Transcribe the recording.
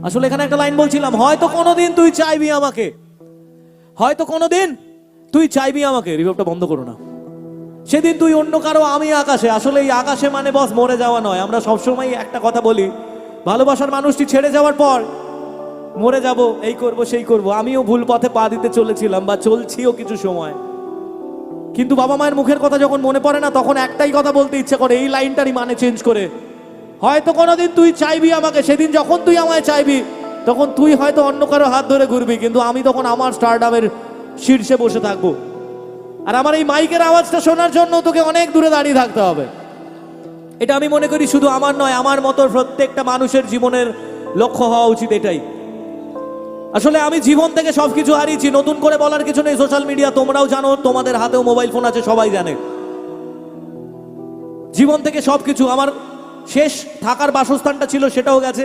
আসলে এখানে একটা লাইন বলছিলাম, হয়তো কোনোদিন তুই চাইবি আমাকে, হয়তো কোনোদিন তুই চাইবি আমাকে, রিভার্বটা বন্ধ করো না, সেদিন তুই অন্য কারো আমি আকাশে। আসলে এই আকাশে মানে বস মরে যাওয়া নয়। আমরা সবসময় একটা কথা বলি, ভালোবাসার মানুষটি ছেড়ে যাওয়ার পর মরে যাব, এই করব সেই করব। আমিও ভুল পথে পা দিতে চলেছিলাম বা চলছিও কিছু সময়, কিন্তু বাবা মায়ের মুখের কথা যখন মনে পড়ে না, তখন একটাই কথা বলতে ইচ্ছে করে, এই লাইনটারই মানে চেঞ্জ করে, হয়তো কোনোদিন তুই চাইবি আমাকে, সেদিন যখন তুই আমায় চাইবি তখন তুই হয়তো অন্য কারো হাত ধরে ঘুরবি, কিন্তু আমি তখন আমার স্টারডামের শীর্ষে বসে থাকবো। আর আমার এই মাইকের আওয়াজটা শোনার জন্য তোকে অনেক দূরে দাঁড়িয়ে থাকতে হবে। এটা আমি মনে করি শুধু আমার নয়, আমার মতো প্রত্যেকটা মানুষের জীবনের লক্ষ্য হওয়া উচিত এটাই। আসলে আমি জীবন থেকে সবকিছু হারিয়েছি, নতুন করে বলার কিছু নেই। সোশ্যাল মিডিয়া তোমরাও জানো, তোমাদের হাতেও মোবাইল ফোন আছে, সবাই জানে। জীবন থেকে সবকিছু, আমার শেষ থাকার বাসস্থানটা ছিল সেটাও গেছে,